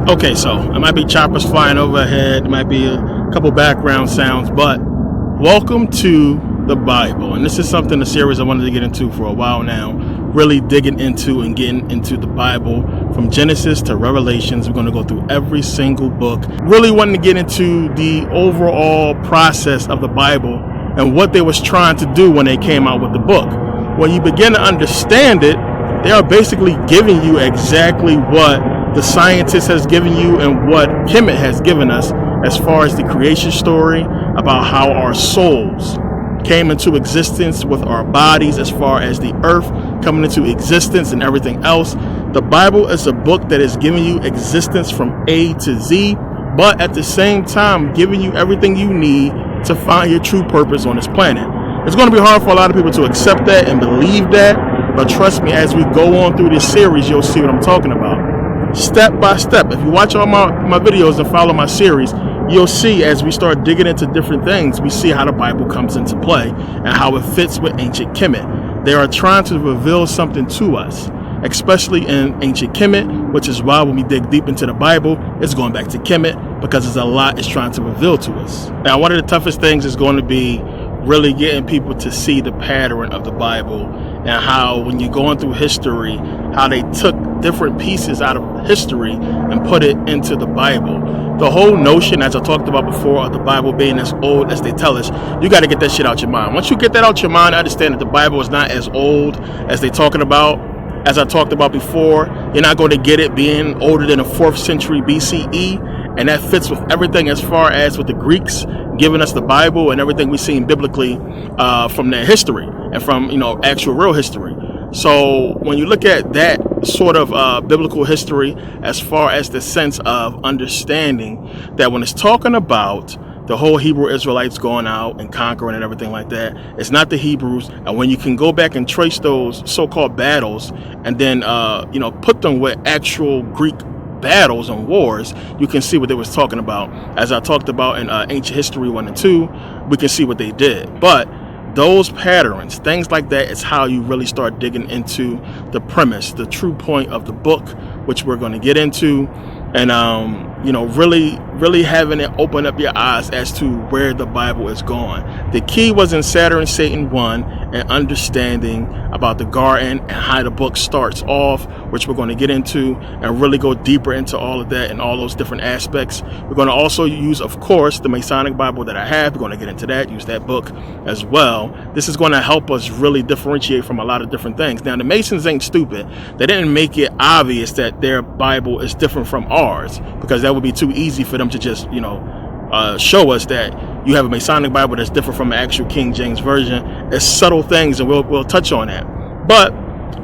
Okay, so it might be choppers flying overhead, it might be a couple background sounds, but welcome to the Bible. And this is something, a series I wanted to get into for a while now, really digging into and getting into the Bible from Genesis to Revelations. We're going to go through every single book, really wanting to get into the overall process of the Bible and what they was trying to do when they came out with the book. When you begin to understand it, they are basically giving you exactly what the scientist has given you and what Kemet has given us as far as the creation story, about how our souls came into existence with our bodies, as far as the earth coming into existence and everything else. The Bible is a book that is giving you existence from A to Z, but at the same time giving you everything you need to find your true purpose on this planet. It's going to be hard for a lot of people to accept that and believe that, but trust me, as we go on through this series, you'll see what I'm talking about. Step by step. If you watch all my videos and follow my series, you'll see as we start digging into different things, we see how the Bible comes into play and how it fits with ancient Kemet. They are trying to reveal something to us, especially in ancient Kemet, which is why when we dig deep into the Bible, it's going back to Kemet, because there's a lot it's trying to reveal to us. Now, one of the toughest things is going to be really getting people to see the pattern of the Bible, and how when you're going through history, how they took different pieces out of history and put it into the Bible. The whole notion, as I talked about before, of the Bible being as old as they tell us, you got to get that shit out your mind. Once you get that out your mind, understand that the Bible is not as old as they talking about. As I talked about before, you're not going to get it being older than the 4th century BCE, and that fits with everything as far as with the Greeks giving us the Bible and everything we've seen biblically from their history and from, actual real history. So when you look at that sort of biblical history, as far as the sense of understanding that when it's talking about the whole Hebrew Israelites going out and conquering and everything like that, it's not the Hebrews. And when you can go back and trace those so-called battles and then, put them with actual Greek battles and wars, you can see what they was talking about. As I talked about in Ancient History 1 and 2, we can see what they did. But those patterns, things like that, is how you really start digging into the premise, the true point of the book, which we're going to get into, and really having it open up your eyes as to where the Bible is going. The key was in Saturn, Satan 1, and understanding about the garden and how the book starts off, which we're going to get into and really go deeper into all of that and all those different aspects. We're going to also use, of course, the Masonic Bible that I have. We're going to get into that, use that book as well. This is going to help us really differentiate from a lot of different things. Now, the Masons ain't stupid. They didn't make it obvious that their Bible is different from ours, because that would be too easy for them to just, show us that you have a Masonic Bible that's different from an actual King James version. It's subtle things, and we'll touch on that. But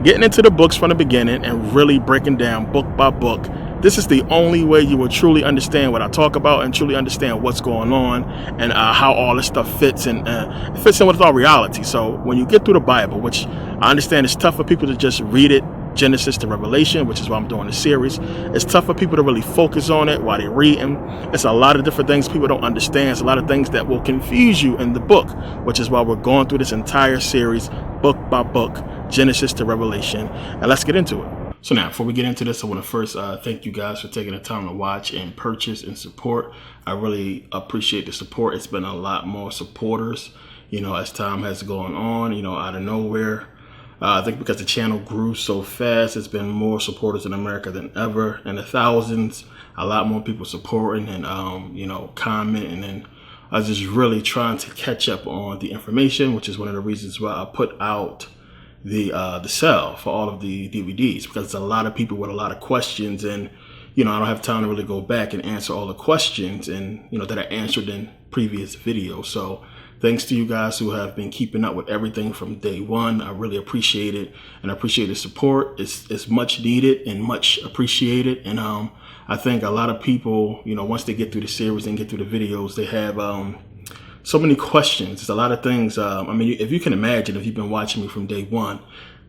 getting into the books from the beginning and really breaking down book by book, this is the only way you will truly understand what I talk about and truly understand what's going on and how all this stuff fits in with our reality. So when you get through the Bible, which I understand it's tough for people to just read it, Genesis to Revelation, which is why I'm doing this series. It's tough for people to really focus on it while they're reading. It's a lot of different things people don't understand. It's a lot of things that will confuse you in the book, which is why we're going through this entire series, book by book, Genesis to Revelation. And let's get into it. So now, before we get into this, I want to first thank you guys for taking the time to watch and purchase and support. I really appreciate the support. It's been a lot more supporters, as time has gone on, out of nowhere. I think because the channel grew so fast, it's been more supporters in America than ever, in the thousands. A lot more people supporting and commenting, and I was just really trying to catch up on the information, which is one of the reasons why I put out the sale for all of the DVDs, because there's a lot of people with a lot of questions, and I don't have time to really go back and answer all the questions and that I answered in previous videos. So thanks to you guys who have been keeping up with everything from day one. I really appreciate it, and I appreciate the support. It's much needed and much appreciated. And I think a lot of people, once they get through the series and get through the videos, they have so many questions. There's a lot of things. If you can imagine, if you've been watching me from day one,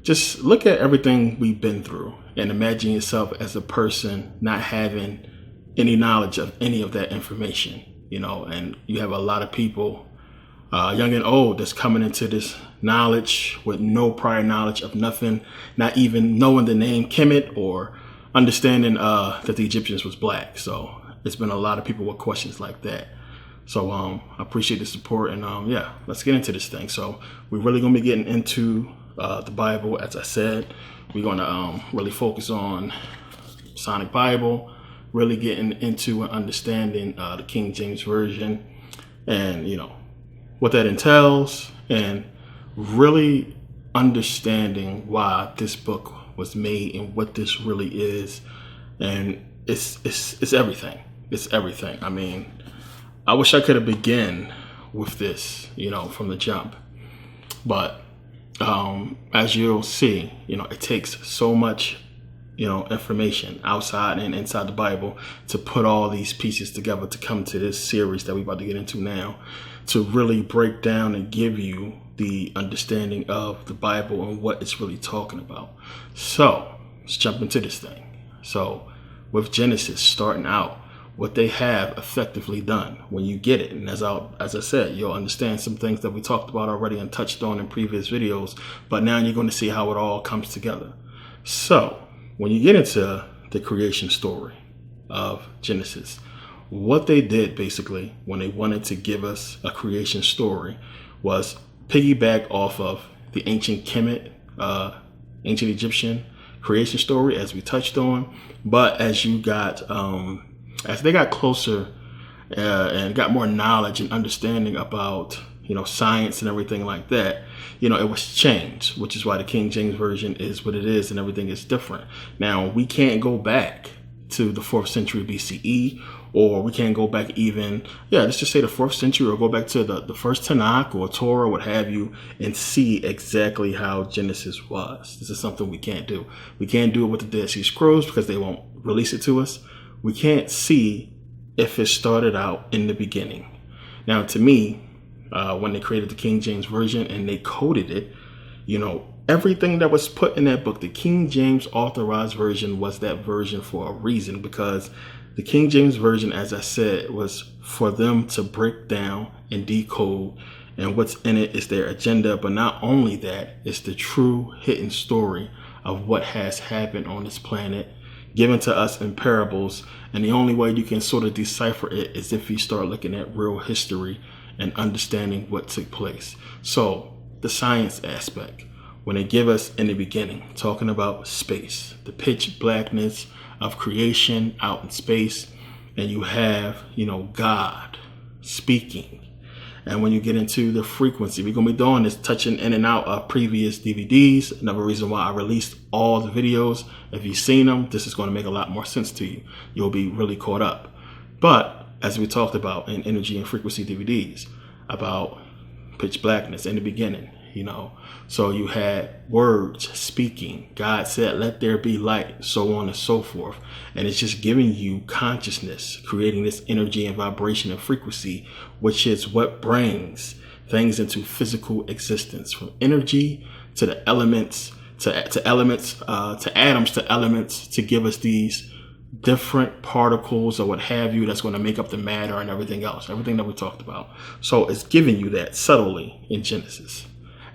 just look at everything we've been through and imagine yourself as a person not having any knowledge of any of that information, and you have a lot of people, young and old, that's coming into this knowledge with no prior knowledge of nothing, not even knowing the name Kemet or understanding that the Egyptians was black. So it's been a lot of people with questions like that. So I appreciate the support, and yeah, let's get into this thing. So we're really going to be getting into the Bible. As I said, we're going to really focus on Masonic Bible, really getting into and understanding the King James Version, and what that entails, and really understanding why this book was made and what this really is. And it's everything. It's everything. I mean, I wish I could have begun with this, from the jump. But as you'll see, it takes so much, information outside and inside the Bible to put all these pieces together to come to this series that we're about to get into now, to really break down and give you the understanding of the Bible and what it's really talking about. So let's jump into this thing. So with Genesis starting out, what they have effectively done when you get it. And as I said, you'll understand some things that we talked about already and touched on in previous videos, but now you're going to see how it all comes together. So when you get into the creation story of Genesis, what they did basically when they wanted to give us a creation story was piggyback off of the ancient Kemet, ancient Egyptian creation story, as we touched on. But as they got closer and got more knowledge and understanding about, science and everything like that, it was changed, which is why the King James Version is what it is and everything is different. Now, we can't go back to the 4th century BCE, or we can't go back even, let's just say the 4th century, or go back to the first Tanakh or Torah, what have you, and see exactly how Genesis was. This is something we can't do. We can't do it with the Dead Sea Scrolls because they won't release it to us. We can't see if it started out in the beginning. Now, to me, when they created the King James Version and they coded it, everything that was put in that book, the King James Authorized Version, was that version for a reason, because the King James Version, as I said, was for them to break down and decode, and what's in it is their agenda. But not only that, it's the true hidden story of what has happened on this planet, given to us in parables. And the only way you can sort of decipher it is if you start looking at real history and understanding what took place. So the science aspect, when they give us in the beginning, talking about space, the pitch blackness of creation out in space, and you have, God speaking. And when you get into the frequency, we're going to be doing this, touching in and out of previous DVDs. Another reason why I released all the videos. If you've seen them, this is going to make a lot more sense to you. You'll be really caught up. But as we talked about in energy and frequency DVDs, about pitch blackness in the beginning, so you had words speaking. God said, let there be light, so on and so forth. And it's just giving you consciousness, creating this energy and vibration and frequency, which is what brings things into physical existence, from energy to the elements, to elements, to atoms, to elements, to give us these different particles or what have you that's going to make up the matter and everything else, everything that we talked about. So it's giving you that subtly in Genesis.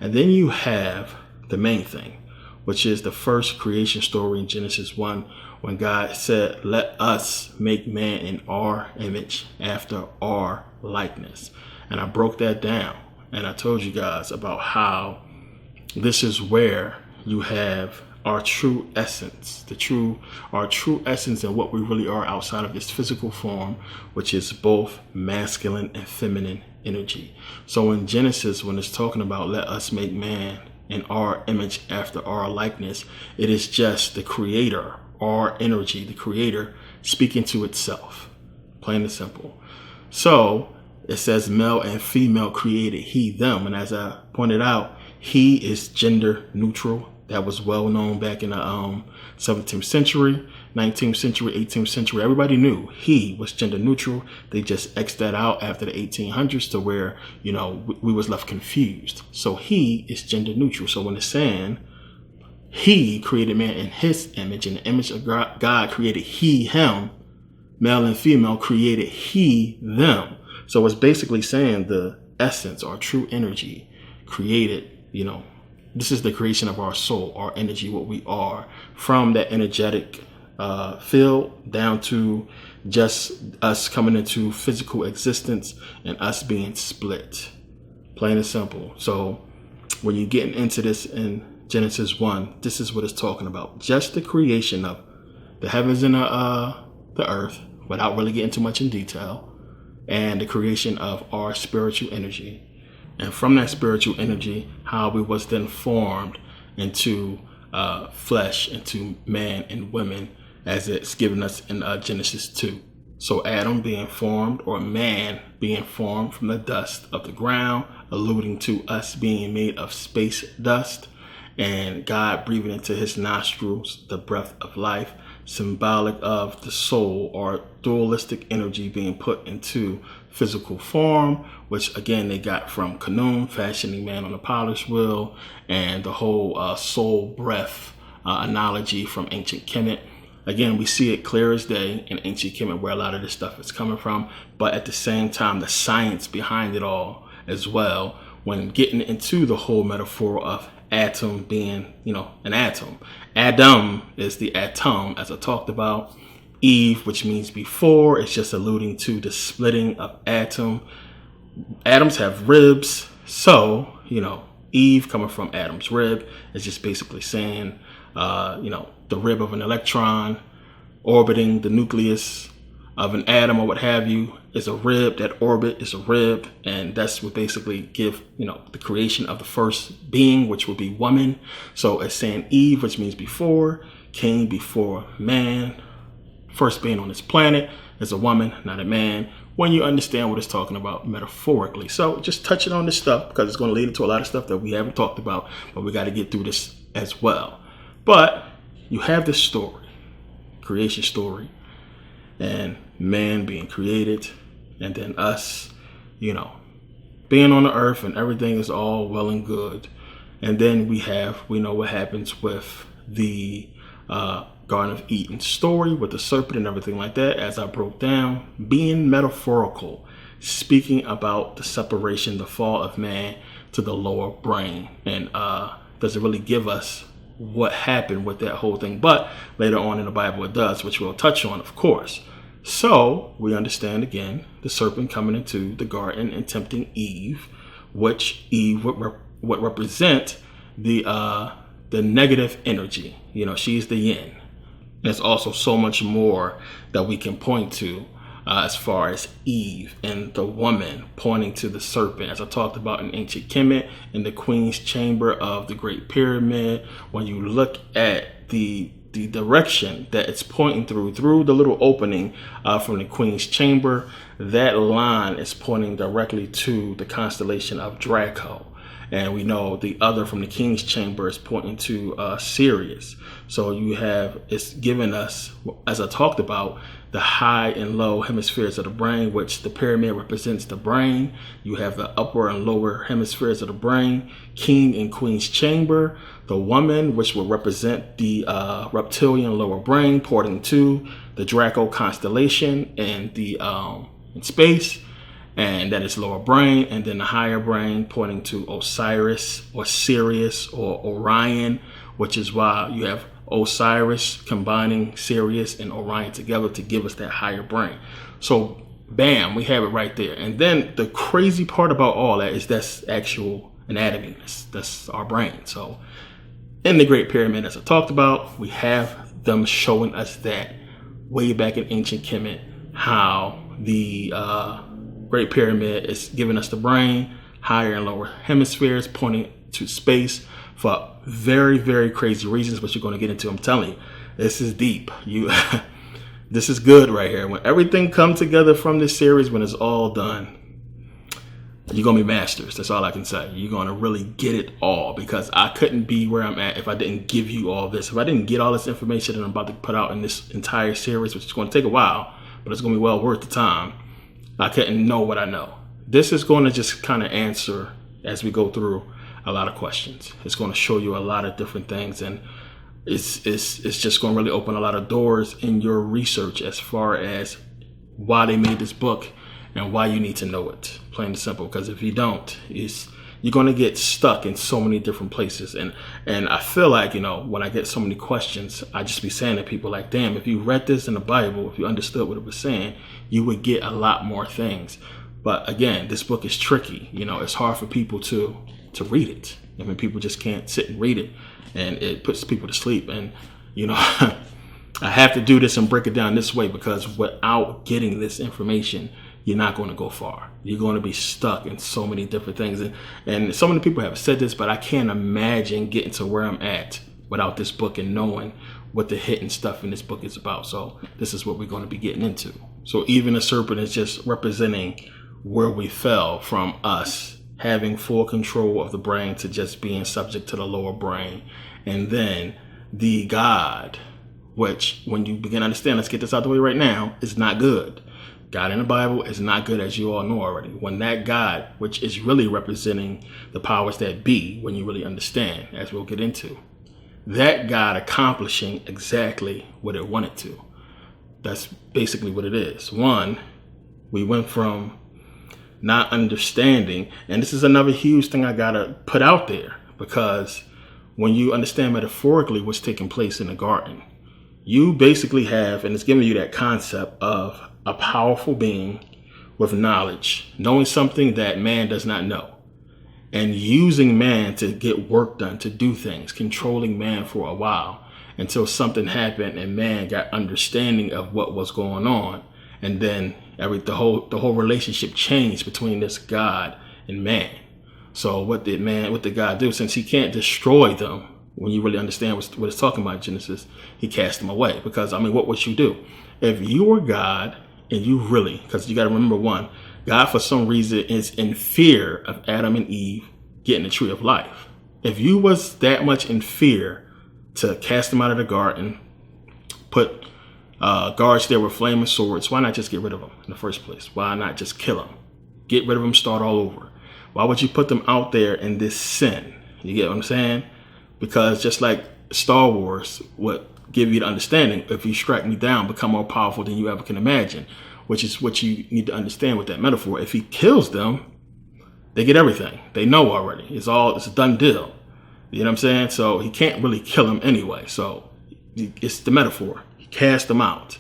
And then you have the main thing, which is the first creation story in Genesis 1, when God said, let us make man in our image, after our likeness. And I broke that down, and I told you guys about how this is where you have our true essence, our true essence and what we really are outside of this physical form, which is both masculine and feminine energy. So in Genesis, when it's talking about let us make man in our image after our likeness, it is just the creator, our energy, the creator speaking to itself, plain and simple. So it says male and female created he, them. And as I pointed out, he is gender neutral. That was well known back in the 17th century, 19th century, 18th century. Everybody knew he was gender neutral. They just X'd that out after the 1800s to where, we was left confused. So he is gender neutral. So when it's saying he created man in his image, in the image of God created he, him, male and female created he, them. So it's basically saying the essence, our true energy created, this is the creation of our soul, our energy, what we are, from that energetic field down to just us coming into physical existence and us being split. Plain and simple. So when you're getting into this in Genesis 1, this is what it's talking about. Just the creation of the heavens and the earth, without really getting too much in detail, and the creation of our spiritual energy. And from that spiritual energy, how we was then formed into flesh, into man and women, as it's given us in Genesis 2. So Adam being formed, or man being formed from the dust of the ground, alluding to us being made of space dust, and God breathing into his nostrils the breath of life, symbolic of the soul or dualistic energy being put into physical form, which again they got from Canaan, fashioning man on the potter's wheel, and the whole soul breath analogy from ancient Kemet. Again, we see it clear as day in ancient Kemet where a lot of this stuff is coming from, but at the same time, the science behind it all as well, when getting into the whole metaphor of atom being, an atom. Adam is the atom, as I talked about. Eve, which means before, it's just alluding to the splitting of atom. Atoms have ribs, so, Eve coming from Adam's rib is just basically saying, the rib of an electron orbiting the nucleus of an atom or what have you is a rib. That orbit is a rib, and that's what basically give the creation of the first being, which would be woman. So it's saying Eve, which means before, came before man. First being on this planet is a woman, not a man, when you understand what it's talking about metaphorically. So just touching on this stuff because it's going to lead into a lot of stuff that we haven't talked about, but we got to get through this as well. But you have this story, creation story, and man being created, and then us, being on the earth, and everything is all well and good. And then we know what happens with the Garden of Eden story with the serpent and everything like that, as I broke down, being metaphorical, speaking about the separation, the fall of man to the lower brain. And does it really give us what happened with that whole thing? But later on in the Bible it does, which we'll touch on, of course. So we understand again the serpent coming into the garden and tempting Eve, which Eve would represent the negative energy. She's the yin. There's also so much more that we can point to as far as Eve and the woman pointing to the serpent, as I talked about in ancient Kemet, in the Queen's Chamber of the Great Pyramid. When you look at the direction that it's pointing through the little opening from the Queen's Chamber, that line is pointing directly to the constellation of Draco. And we know the other from the King's Chamber is pointing to Sirius. So it's given us, as I talked about, the high and low hemispheres of the brain, which the pyramid represents the brain. You have the upper and lower hemispheres of the brain, King and Queen's Chamber, the woman, which will represent the reptilian lower brain, pointing to the Draco constellation and the in space, and that is lower brain, and then the higher brain pointing to Osiris or Sirius or Orion, which is why you have Osiris combining Sirius and Orion together to give us that higher brain. So bam, we have it right there. And then the crazy part about all that is that's actual anatomy. That's our brain. So in the Great Pyramid, as I talked about, we have them showing us that way back in ancient Kemet, how the Great Pyramid is giving us the brain, higher and lower hemispheres pointing to space for very, very crazy reasons, which you're going to get into. I'm telling you, this is deep. This is good right here. When everything comes together from this series, when it's all done, you're going to be masters. That's all I can say. You're going to really get it all, because I couldn't be where I'm at if I didn't give you all this. If I didn't get all this information that I'm about to put out in this entire series, which is going to take a while, but it's going to be well worth the time, I couldn't know what I know. This is going to just kind of answer, as we go through, a lot of questions. It's going to show you a lot of different things, and it's just going to really open a lot of doors in your research as far as why they made this book and why you need to know it, plain and simple. Because if you don't, you're going to get stuck in so many different places. And I feel like, when I get so many questions, I just be saying to people like, damn, if you read this in the Bible, if you understood what it was saying, you would get a lot more things. But again, this book is tricky. It's hard for people to read it. I mean, people just can't sit and read it, and it puts people to sleep. And, I have to do this and break it down this way, because without getting this information, you're not going to go far. You're going to be stuck in so many different things. And so many people have said this, but I can't imagine getting to where I'm at without this book and knowing what the hidden stuff in this book is about. So this is what we're going to be getting into. So even the serpent is just representing where we fell from us having full control of the brain to just being subject to the lower brain. And then the God, which when you begin to understand, let's get this out the way right now, is not good. God in the Bible is not good, as you all know already. When that God, which is really representing the powers that be, when you really understand, as we'll get into, that God accomplishing exactly what it wanted to. That's basically what it is. One, we went from not understanding, and this is another huge thing I gotta put out there, because when you understand metaphorically what's taking place in the garden, you basically have, and it's giving you that concept of a powerful being with knowledge, knowing something that man does not know, and using man to get work done, to do things, controlling man for a while until something happened and man got understanding of what was going on. And then the whole relationship changed between this God and man. So what did God do? Since he can't destroy them, when you really understand what it's talking about in Genesis, he cast them away. Because, what would you do? If you were God and you really, because you got to remember one, God for some reason is in fear of Adam and Eve getting the tree of life. If you was that much in fear to cast them out of the garden, put guards there with flaming swords, why not just get rid of them in the first place? Why not just kill them? Get rid of them, start all over. Why would you put them out there in this sin? You get what I'm saying? Because just like Star Wars would give you the understanding, if you strike me down, become more powerful than you ever can imagine, which is what you need to understand with that metaphor. If he kills them, they get everything. They know already. It's a done deal. You know what I'm saying? So he can't really kill them anyway. So it's the metaphor. He cast them out,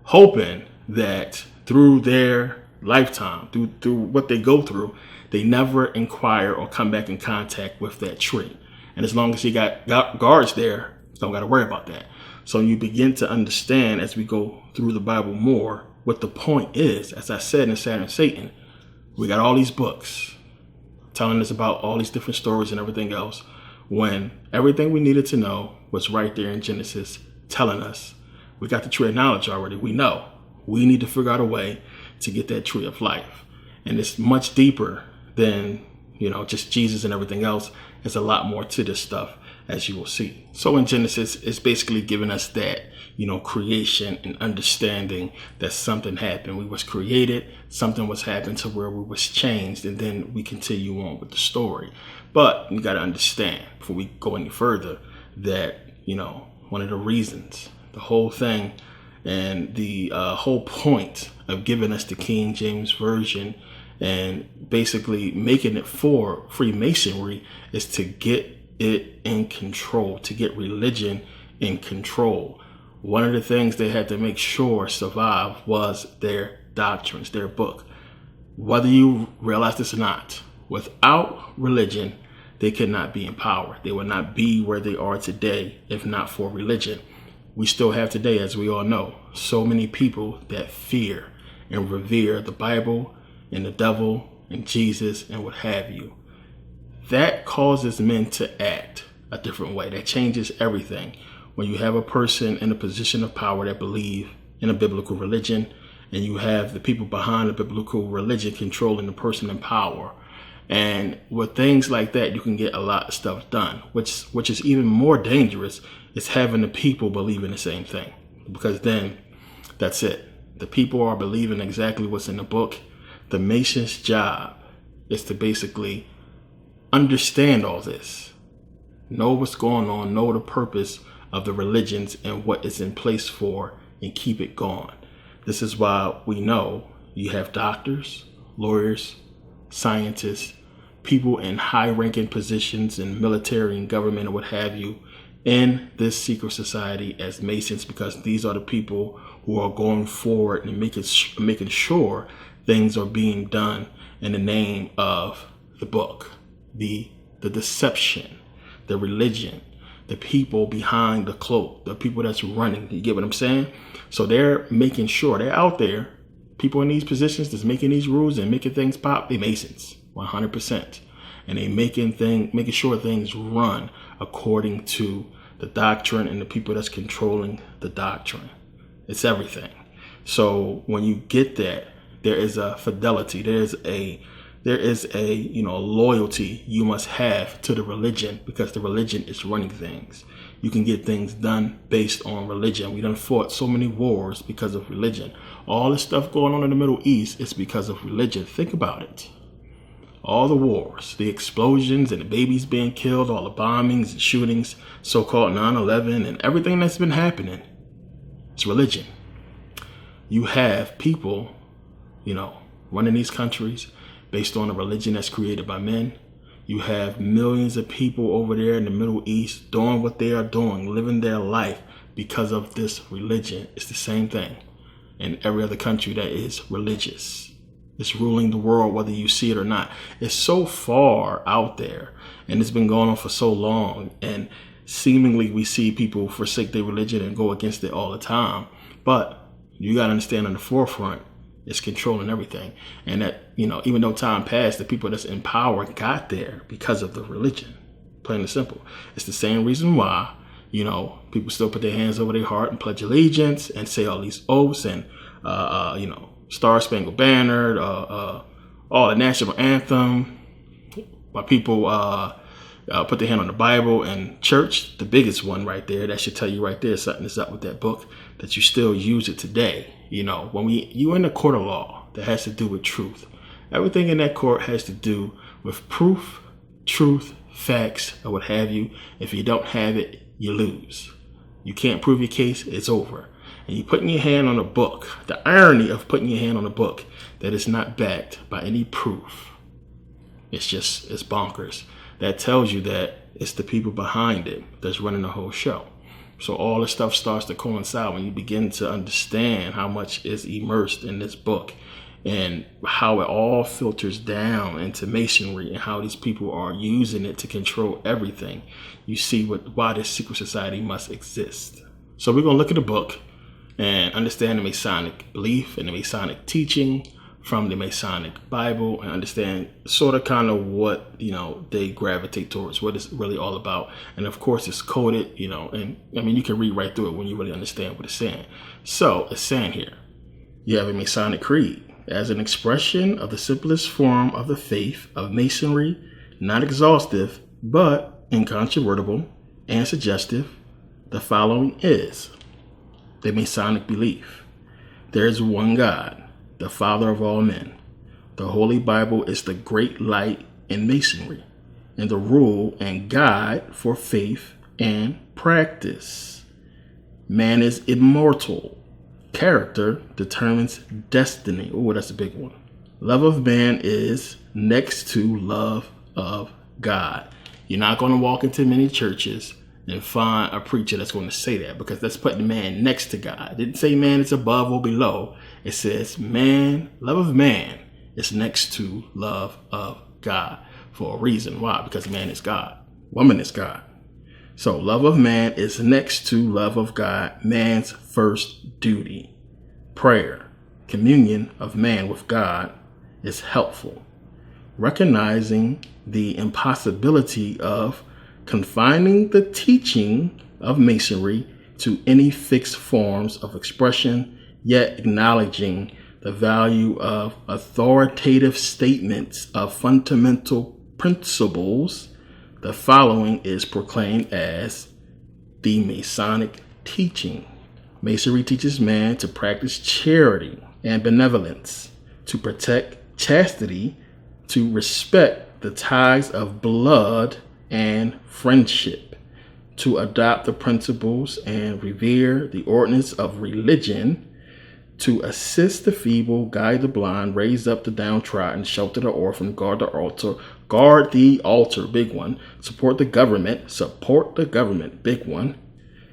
hoping that through their lifetime, through what they go through, they never inquire or come back in contact with that tree. And as long as you got guards there, don't got to worry about that. So you begin to understand as we go through the Bible more what the point is. As I said in Saturn and Satan, we got all these books telling us about all these different stories and everything else, when everything we needed to know was right there in Genesis telling us we got the tree of knowledge already. We know we need to figure out a way to get that tree of life. And it's much deeper than, just Jesus and everything else. There's a lot more to this stuff, as you will see. So in Genesis, it's basically giving us that, creation and understanding that something happened. We was created, something was happened to where we was changed, and then we continue on with the story. But you got to understand, before we go any further, that, one of the reasons, the whole thing, and the whole point of giving us the King James Version and basically making it for Freemasonry is to get it in control, to get religion in control. One of the things they had to make sure survive was their doctrines, their book. Whether you realize this or not, without religion, they could not be in power. They would not be where they are today if not for religion. We still have today, as we all know, so many people that fear and revere the Bible and the devil and Jesus and what have you. That causes men to act a different way. That changes everything. When you have a person in a position of power that believe in a biblical religion, and you have the people behind the biblical religion controlling the person in power, and with things like that, you can get a lot of stuff done. Which is even more dangerous is having the people believing the same thing, because then that's it. The people are believing exactly what's in the book. The Mason's job is to basically understand all this, know what's going on, know the purpose of the religions and what it's in place for, and keep it going. This is why we know you have doctors, lawyers, scientists, people in high-ranking positions in military and government and what have you in this secret society as Masons, because these are the people who are going forward and making sure things are being done in the name of the book, the deception, the religion, the people behind the cloak, the people that's running. You get what I'm saying? So they're making sure they're out there. People in these positions that's making these rules and making things pop, they Masons, 100%. And they making sure things run according to the doctrine and the people that's controlling the doctrine. It's everything. So when you get that, there is a fidelity. There is a loyalty you must have to the religion, because the religion is running things. You can get things done based on religion. We done fought so many wars because of religion. All this stuff going on in the Middle East is because of religion. Think about it. All the wars, the explosions and the babies being killed, all the bombings and shootings, so-called 9/11 and everything that's been happening, it's religion. You have people, running these countries based on a religion that's created by men. You have millions of people over there in the Middle East doing what they are doing, living their life because of this religion. It's the same thing in every other country that is religious. It's ruling the world, whether you see it or not. It's so far out there, and it's been going on for so long, and seemingly we see people forsake their religion and go against it all the time. But you got to understand, on the forefront, it's controlling everything. And that, even though time passed, the people that's in power got there because of the religion. Plain and simple. It's the same reason why, people still put their hands over their heart and pledge allegiance and say all these oaths and, Star Spangled Banner, all the national anthem. Why people put their hand on the Bible and church, the biggest one right there. That should tell you right there something is up with that book, that you still use it today. When you in a court of law that has to do with truth, everything in that court has to do with proof, truth, facts, or what have you. If you don't have it, you lose. You can't prove your case, it's over. And you putting your hand on a book, the irony of putting your hand on a book that is not backed by any proof, it's bonkers. That tells you that it's the people behind it that's running the whole show. So all the stuff starts to coincide when you begin to understand how much is immersed in this book and how it all filters down into Masonry and how these people are using it to control everything. You see why this secret society must exist. So we're going to look at the book and understand the Masonic belief and the Masonic teaching from the Masonic Bible, and understand sort of kind of what, they gravitate towards, what it's really all about. And of course it's coded, and you can read right through it when you really understand what it's saying. So it's saying here, you have a Masonic creed as an expression of the simplest form of the faith of Masonry, not exhaustive, but incontrovertible and suggestive. The following is the Masonic belief. There is one God, the Father of all men. The Holy Bible is the great light in Masonry, and the rule and guide for faith and practice. Man is immortal. Character determines destiny. Oh, that's a big one. Love of man is next to love of God. You're not going to walk into many churches and find a preacher that's going to say that, because that's putting man next to God. It didn't say man is above or below. It says love of man is next to love of God for a reason. Why? Because man is God. Woman is God. So love of man is next to love of God, man's first duty. Prayer, communion of man with God, is helpful. Recognizing the impossibility of confining the teaching of Masonry to any fixed forms of expression, yet acknowledging the value of authoritative statements of fundamental principles, the following is proclaimed as the Masonic teaching. Masonry teaches man to practice charity and benevolence, to protect chastity, to respect the ties of blood and friendship, to adopt the principles and revere the ordinance of religion, to assist the feeble, guide the blind, raise up the downtrodden, shelter the orphan, guard the altar, Guard the altar, big one. Support the government, big one.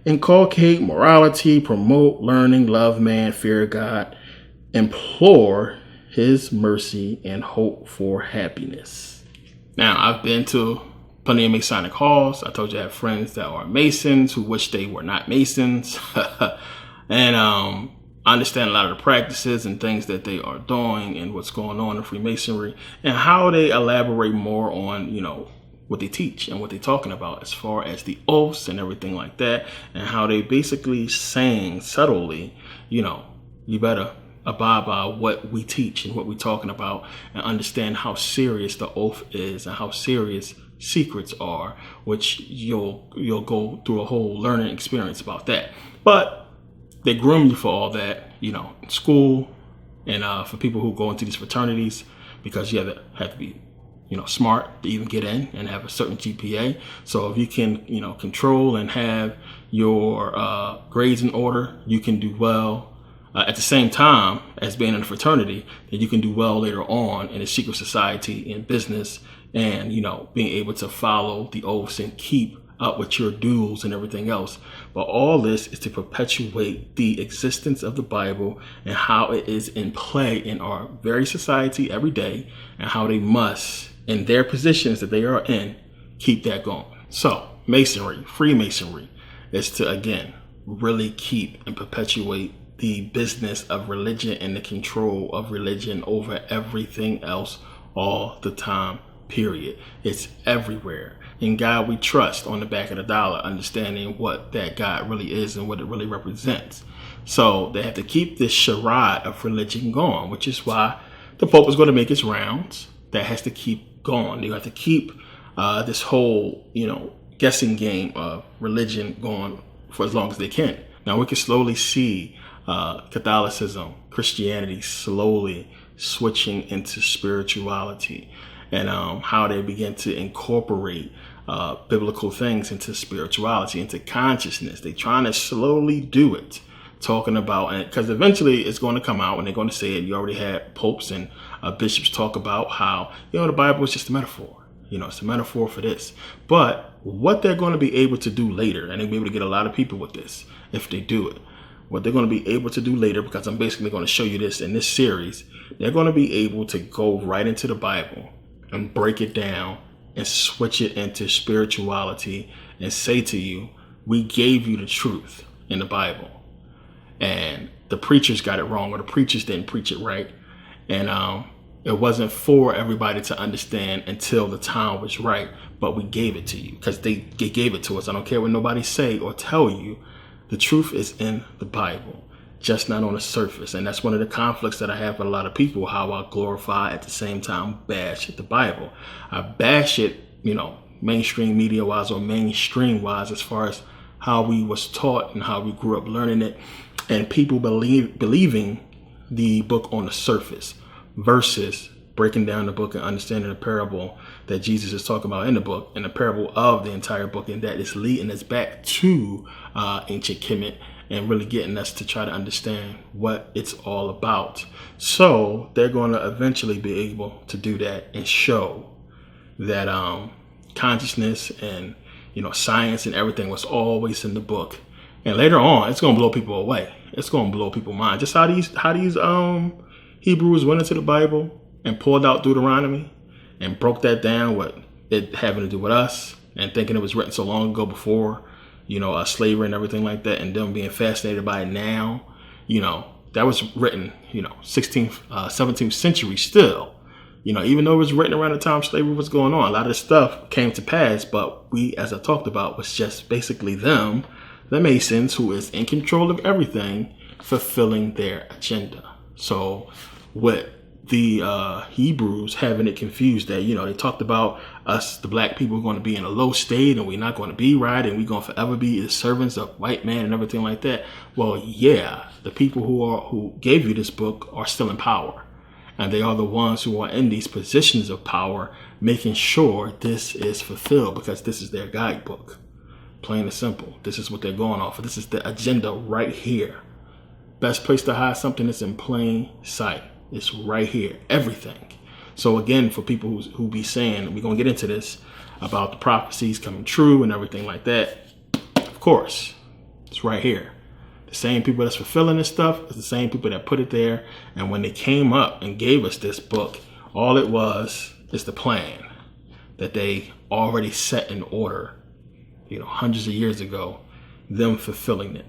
Inculcate morality, promote learning, love man, fear God, implore his mercy, and hope for happiness. Now, I've been to plenty of Masonic halls. I told you I have friends that are Masons who wish they were not Masons. And I understand a lot of the practices and things that they are doing and what's going on in Freemasonry and how they elaborate more on, what they teach and what they're talking about as far as the oaths and everything like that, and how they basically saying subtly, you better abide by what we teach and what we're talking about, and understand how serious the oath is and how serious secrets are, which you'll go through a whole learning experience about that. But they groom you for all that, in school, and for people who go into these fraternities, because you have to be smart to even get in and have a certain GPA. So if you can, control and have your grades in order, you can do well at the same time as being in a fraternity, then you can do well later on in a secret society, in business, and, being able to follow the oaths and keep up with your duels and everything else. But all this is to perpetuate the existence of the Bible and how it is in play in our very society every day, and how they must, in their positions that they are in, keep that going. So Masonry, Freemasonry, is to, again, really keep and perpetuate the business of religion and the control of religion over everything else all the time, period. It's everywhere. In God we trust on the back of the dollar, understanding what that God really is and what it really represents. So they have to keep this charade of religion going, which is why the Pope is going to make his rounds. That has to keep going. You have to keep this whole, guessing game of religion going for as long as they can. Now we can slowly see Catholicism, Christianity slowly switching into spirituality, and how they begin to incorporate biblical things into spirituality, into consciousness. They're trying to slowly do it, talking about, and because eventually it's going to come out and they're going to say it. You already had popes and bishops talk about how, the Bible is just a metaphor. It's a metaphor for this. But what they're going to be able to do later, and they'll be able to get a lot of people with this if they do it, what they're going to be able to do later, because I'm basically going to show you this in this series, they're going to be able to go right into the Bible and break it down and switch it into spirituality and say to you, we gave you the truth in the Bible, and the preachers got it wrong, or the preachers didn't preach it right, and it wasn't for everybody to understand until the time was right, but we gave it to you because they gave it to us. I don't care what nobody say or tell you. The truth is in the Bible, just not on the surface. And that's one of the conflicts that I have with a lot of people, how I glorify at the same time bash the Bible. I bash it, mainstream media wise or mainstream wise, as far as how we was taught and how we grew up learning it, and people believing the book on the surface versus breaking down the book and understanding the parable that Jesus is talking about in the book, and the parable of the entire book, and that is leading us back to ancient Kemet and really getting us to try to understand what it's all about. So they're going to eventually be able to do that and show that consciousness and science and everything was always in the book. And later on, it's going to blow people away. It's going to blow people's mind. Just how these Hebrews went into the Bible and pulled out Deuteronomy and broke that down, what it having to do with us, and thinking it was written so long ago before, slavery and everything like that, and them being fascinated by it now. That was written, 16th, 17th century still. Even though it was written around the time slavery was going on, a lot of this stuff came to pass, but we, as I talked about, was just basically them, the Masons, who is in control of everything, fulfilling their agenda. So with the Hebrews having it confused that, they talked about us, the black people, going to be in a low state and we're not going to be right and we're going to forever be the servants of white man and everything like that. Well, yeah, the people who gave you this book are still in power, and they are the ones who are in these positions of power, making sure this is fulfilled, because this is their guidebook. Plain and simple. This is what they're going off of. This is the agenda right here. Best place to hide something that's in plain sight. It's right here. Everything. So again, for people who be saying, we're going to get into this about the prophecies coming true and everything like that. Of course, it's right here. The same people that's fulfilling this stuff is the same people that put it there. And when they came up and gave us this book, all it was is the plan that they already set in order, hundreds of years ago, them fulfilling it.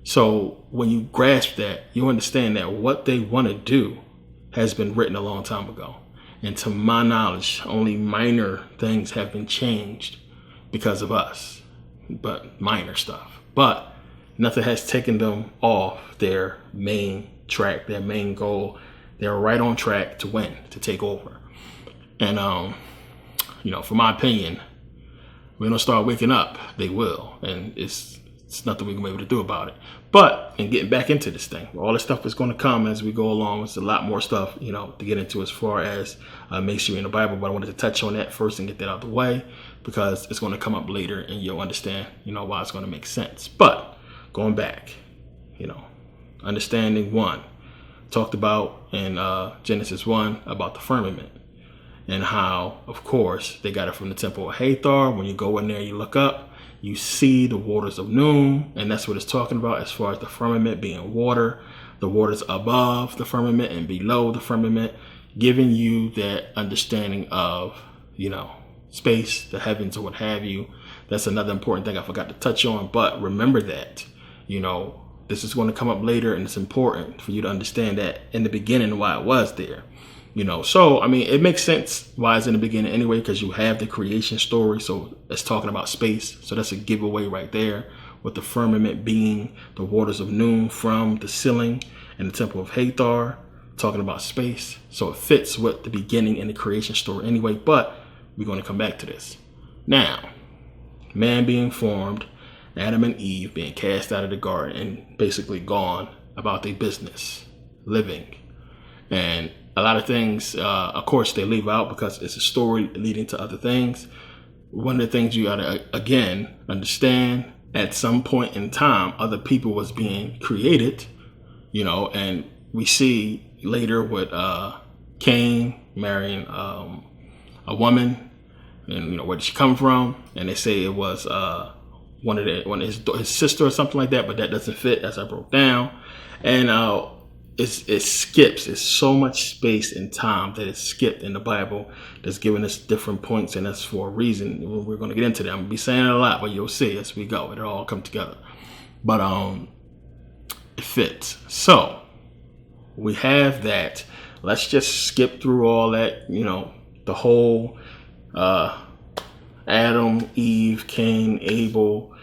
So when you grasp that, you understand that what they want to do has been written a long time ago. And to my knowledge, only minor things have been changed because of us, but minor stuff. But nothing has taken them off their main track, their main goal. They're right on track to win, to take over. And, for my opinion, when they start waking up, they will. And it's nothing we're going to be able to do about it. But in getting back into this thing, all this stuff is going to come as we go along. There's a lot more stuff, to get into as far as Masonry in the Bible. But I wanted to touch on that first and get that out of the way because it's going to come up later and you'll understand, why it's going to make sense. But going back, understanding one, talked about in Genesis 1 about the firmament and how, of course, they got it from the temple of Hathor. When you go in there, you look up, you see the waters of noon, and that's what it's talking about as far as the firmament being water, the waters above the firmament and below the firmament, giving you that understanding of, space, the heavens, or what have you. That's another important thing I forgot to touch on, but remember that, this is going to come up later, and it's important for you to understand that in the beginning why it was there. So, it makes sense why it's in the beginning anyway, because you have the creation story. So it's talking about space. So that's a giveaway right there, with the firmament being the waters of noon from the ceiling and the temple of Hathor, talking about space. So it fits with the beginning in the creation story anyway, but we're going to come back to this. Now, man being formed, Adam and Eve being cast out of the garden and basically gone about their business, living. And a lot of things, of course, they leave out because it's a story leading to other things. One of the things you got to, again, understand, at some point in time, other people was being created, and we see later with Cain marrying a woman, and, where did she come from? And they say it was one of his sister or something like that, but that doesn't fit as I broke down. And it skips. It's so much space and time that it's skipped in the Bible that's giving us different points, and that's for a reason. We're going to get into that. I'm going to be saying it a lot, but you'll see as we go. It'll all come together. But it fits. So we have that. Let's just skip through all that, the whole Adam, Eve, Cain, Abel,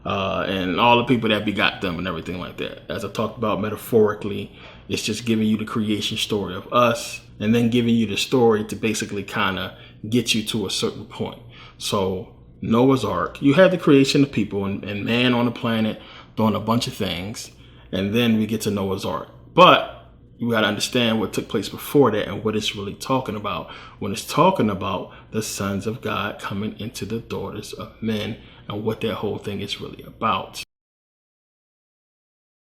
and all the people that begot them and everything like that. As I talked about metaphorically, it's just giving you the creation story of us and then giving you the story to basically kind of get you to a certain point. So Noah's Ark, you have the creation of people and man on the planet doing a bunch of things. And then we get to Noah's Ark. But you got to understand what took place before that and what it's really talking about when it's talking about the sons of God coming into the daughters of men and what that whole thing is really about.